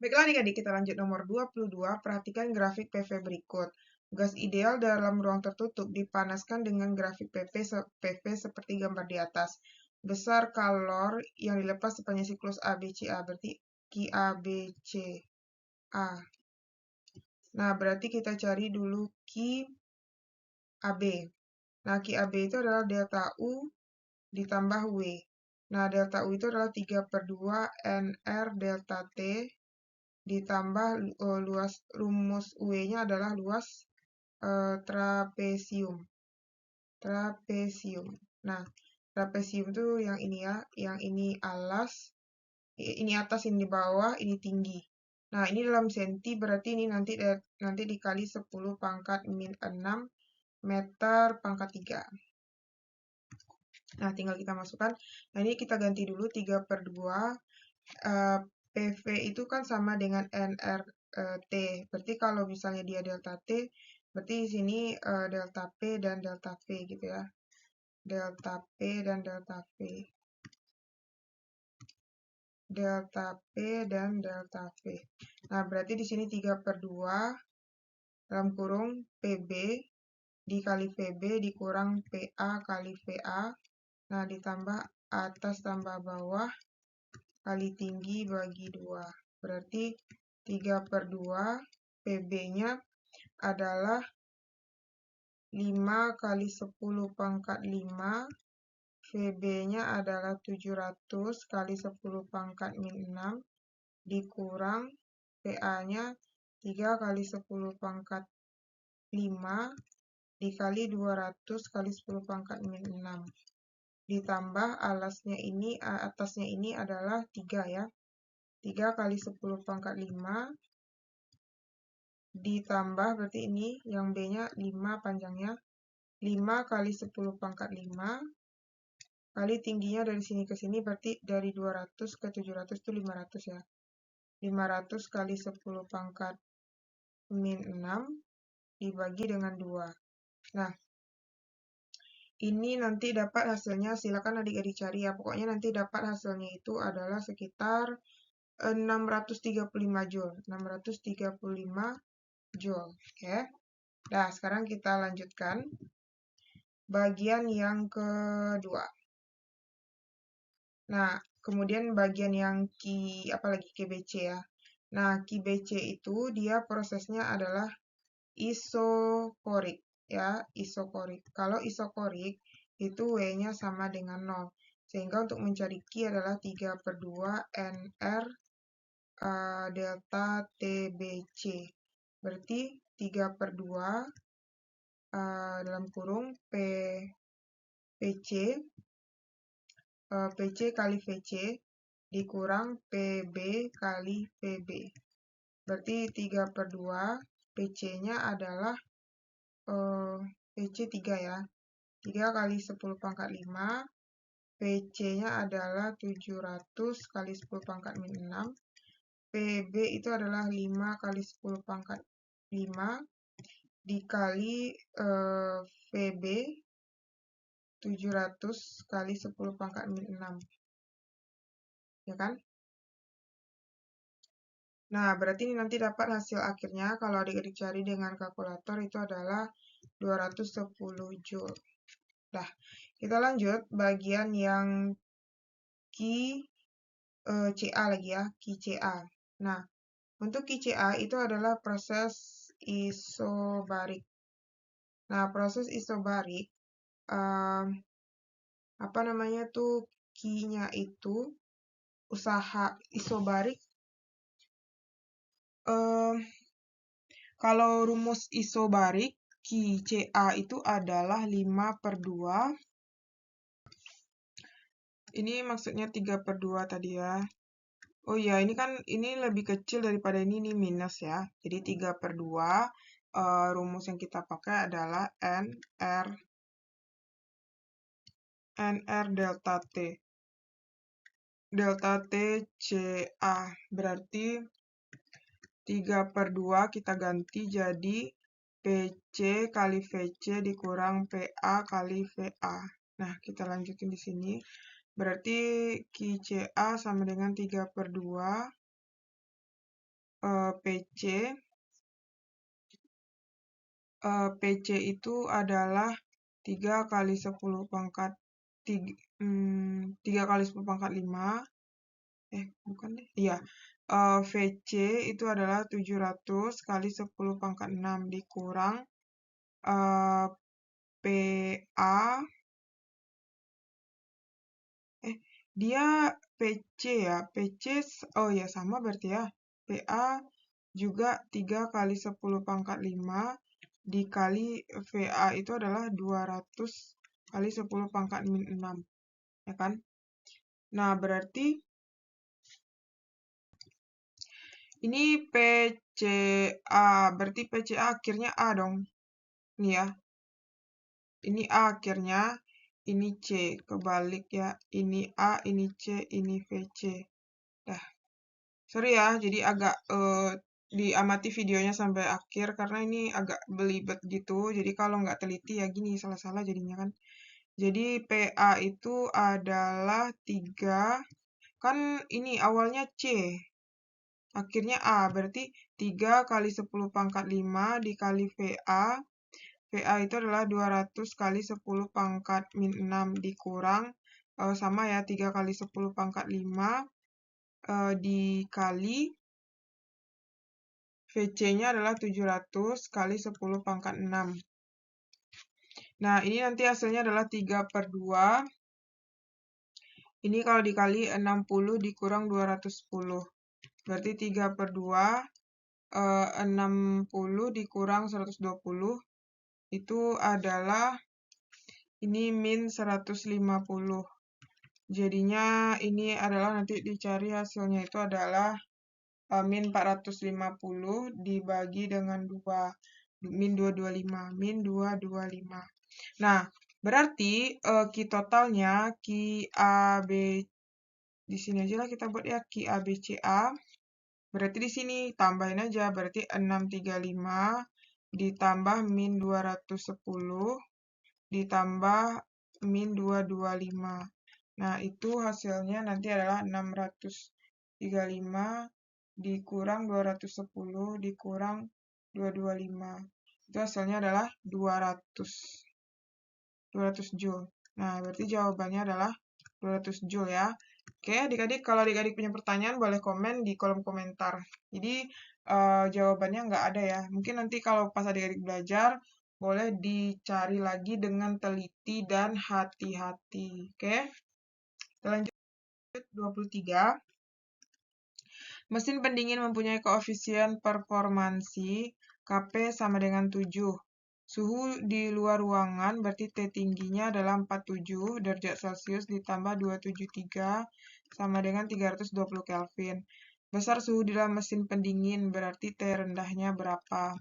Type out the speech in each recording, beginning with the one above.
Baiklah adik-adik, kita lanjut nomor 22. Perhatikan grafik PV berikut. Gas ideal dalam ruang tertutup dipanaskan dengan grafik PV seperti gambar di atas. Besar kalor yang dilepas sepanjang siklus ABCA, berarti QABCA. Nah, berarti kita cari dulu QAB. Nah, QAB itu adalah delta U ditambah W. Nah, delta U itu adalah 3/2 NR delta T ditambah rumus U-nya adalah luas trapesium. Nah, trapesium itu yang ini ya, yang ini alas, ini atas, ini di bawah, ini tinggi. Nah, ini dalam senti berarti ini nanti dikali 10⁻⁻6 meter pangkat 3. Nah, tinggal kita masukkan. Nah, ini kita ganti dulu 3/2. PV itu kan sama dengan NRT. Berarti kalau misalnya dia delta T, berarti di sini delta P dan delta V gitu ya. Delta P dan delta V. Delta P dan delta V. Nah, berarti di sini 3/2 dalam kurung PB dikali VB dikurang PA kali VA. Nah, ditambah atas tambah bawah kali tinggi bagi 2. Berarti 3/2 PB-nya adalah 5 kali 10⁻5. VB-nya adalah 700 kali 10⁻6 dikurang PA-nya 3 kali 10⁻5 dikali 200 kali 10⁻6. Ditambah atasnya ini adalah 3 ya. 3 kali 10⁻5 ditambah berarti ini yang B-nya 5 panjangnya. 5 kali 10⁻5 kali tingginya dari sini ke sini berarti dari 200 ke 700 itu 500 ya. 500 kali 10⁻6 dibagi dengan 2. Nah, ini nanti dapat hasilnya, silakan adik-adik cari ya. Pokoknya nanti dapat hasilnya itu adalah sekitar 635 Joule. 635 Joule. Oke. Nah, sekarang kita lanjutkan bagian yang kedua. Nah, kemudian bagian yang QBC ya. Nah, QBC itu dia prosesnya adalah isokorik ya, isokorik. Kalau isokorik itu W-nya sama dengan 0. Sehingga untuk mencari Q adalah 3/2 NR delta TBC. Berarti 3/2 dalam kurung PC kali VC dikurang PB kali PB. Berarti 3/2 PC-nya adalah PC 3 ya. 3 kali 10⁻5. PC-nya adalah 700 kali 10⁻6. PB itu adalah 5 kali 10⁻5 dikali VB 700 kali 10⁻6. Ya kan? Nah, berarti ini nanti dapat hasil akhirnya kalau adik-adik cari dengan kalkulator itu adalah 210 Joule. Nah, kita lanjut bagian yang QCA lagi ya, QCA. Nah, untuk QCA itu adalah proses isobarik. Nah, proses isobarik Q-nya itu usaha isobarik. Kalau rumus isobarik QCA itu adalah 5/2. Ini maksudnya 3/2 tadi ya. Oh iya, ini lebih kecil daripada ini minus ya. Jadi 3/2 rumus yang kita pakai adalah NR delta T. Delta T CA. Berarti 3/2 kita ganti jadi PC kali VC dikurang PA kali VA. Nah, kita lanjutin di sini. Berarti QCA sama dengan 3/2 PC. PC itu adalah 3 kali 10 pangkat 3 kali 10 pangkat 5. Bukan deh. Iya. VC itu adalah 700 kali 10 pangkat 6 dikurang PA. Dia PC ya. PC, oh ya sama berarti ya. PA juga 3 kali 10 pangkat 5 dikali VA itu adalah 200 kali 10 pangkat min 6. Ya kan? Nah, berarti ini PCA. Berarti PCA akhirnya A dong. Ini ya. Ini A akhirnya. Ini C. Kebalik ya. Ini A, ini C, ini VC. Dah. Sorry ya, jadi agak diamati videonya sampai akhir karena ini agak belibet gitu. Jadi kalau nggak teliti ya gini, salah-salah jadinya kan. Jadi PA itu adalah 3, kan ini awalnya C, akhirnya A, berarti 3 kali 10 pangkat 5 dikali VA. VA itu adalah 200 kali 10 pangkat min 6 dikurang, sama ya, 3 kali 10 pangkat 5 dikali VC-nya adalah 700 kali 10 pangkat 6. Nah, ini nanti hasilnya adalah 3/2. Ini kalau dikali 60 dikurang 210. Berarti 3/2, 60 dikurang 120. Itu adalah, ini min 150. Jadinya ini adalah nanti dicari hasilnya itu adalah min 450 dibagi dengan 2. Min 225. Min 225. Nah, berarti Ki totalnya, Ki A, B, di sini aja lah kita buat ya, Ki A, B, C, A. Berarti di sini tambahin aja, berarti 635 ditambah min 210 ditambah min 225. Nah, itu hasilnya nanti adalah 635 dikurang 210 dikurang 225. Itu hasilnya adalah 200 Joule. Nah, berarti jawabannya adalah 200 Joule ya. Oke, adik-adik, kalau adik-adik punya pertanyaan boleh komen di kolom komentar. Jadi, jawabannya nggak ada ya. Mungkin nanti kalau pas adik-adik belajar, boleh dicari lagi dengan teliti dan hati-hati. Oke, kita lanjut 23. Mesin pendingin mempunyai koefisien performansi Kp sama dengan 7. Suhu di luar ruangan berarti T tingginya adalah 47 derajat Celcius ditambah 273 sama dengan 320 Kelvin. Besar suhu di dalam mesin pendingin berarti T rendahnya berapa?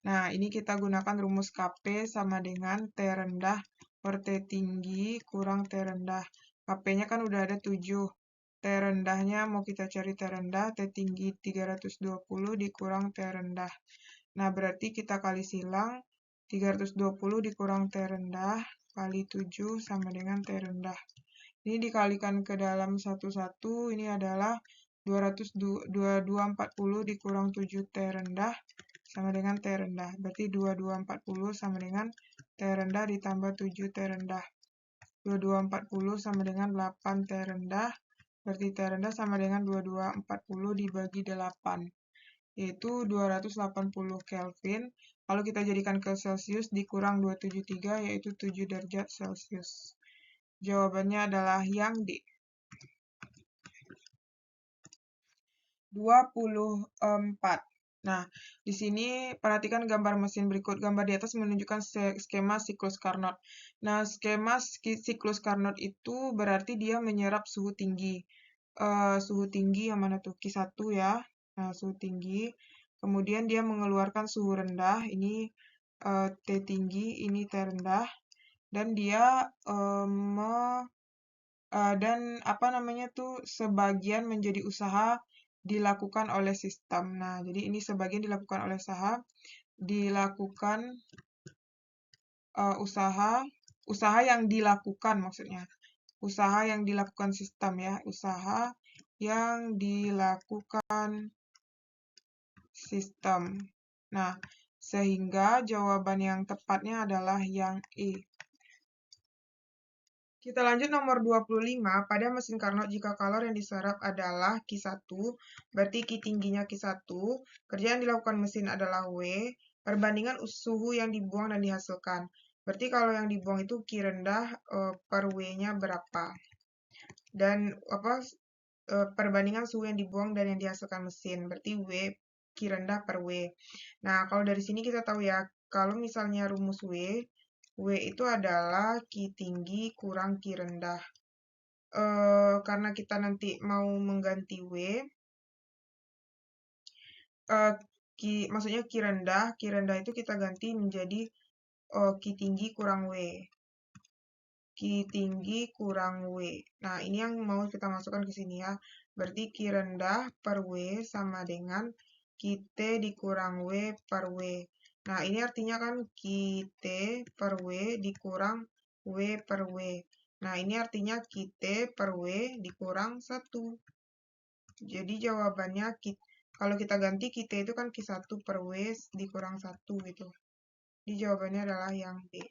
Nah, ini kita gunakan rumus Kp sama dengan T rendah per T tinggi kurang T rendah. Kp-nya kan udah ada 7. T rendahnya mau kita cari T rendah, T tinggi 320 dikurang T rendah. Nah, berarti kita kali silang, 320 dikurang T rendah kali 7 sama dengan T rendah. Ini dikalikan ke dalam satu-satu, ini adalah 2240 dikurang 7 T rendah sama dengan T rendah. Berarti 2240 sama dengan T rendah ditambah 7 T rendah. 2240 sama dengan 8 T rendah. Berarti T rendah sama dengan 2240 dibagi 8. Yaitu 280 Kelvin. Kalau kita jadikan ke Celsius dikurang 273 yaitu 7 derajat Celcius. Jawabannya adalah yang D. 24. Nah, di sini perhatikan gambar mesin berikut. Gambar di atas menunjukkan skema siklus Carnot. Nah, skema siklus Carnot itu berarti dia menyerap suhu tinggi. Suhu tinggi yang mana tuh? Q1 ya. Nah, suhu tinggi. Kemudian dia mengeluarkan suhu rendah. Ini T tinggi, ini T rendah. Dan dia dan apa namanya tuh, sebagian menjadi usaha dilakukan oleh sistem. Nah, jadi ini sebagian dilakukan oleh usaha yang dilakukan maksudnya. Usaha yang dilakukan sistem ya, usaha yang dilakukan sistem. Nah, sehingga jawaban yang tepatnya adalah yang E. Kita lanjut nomor 25. Pada mesin Carnot, jika kalor yang diserap adalah Q1, berarti Q tingginya Q1, kerja yang dilakukan mesin adalah W, perbandingan suhu yang dibuang dan dihasilkan. Berarti kalau yang dibuang itu Q rendah per W-nya berapa. Dan perbandingan suhu yang dibuang dan yang dihasilkan mesin. Berarti W Q rendah per W. Nah, kalau dari sini kita tahu ya, kalau misalnya rumus W itu adalah Q tinggi kurang Q rendah. Karena kita nanti mau mengganti W, maksudnya Q rendah itu kita ganti menjadi Q tinggi kurang W. Q tinggi kurang W. Nah, ini yang mau kita masukkan ke sini ya. Berarti Q rendah per W sama dengan QT dikurang W per W. Nah, ini artinya kan QT per W dikurang W per W. Nah, ini artinya QT per W dikurang 1. Jadi jawabannya, kalau kita ganti QT itu kan Q1 per W dikurang 1 gitu. Jadi jawabannya adalah yang B.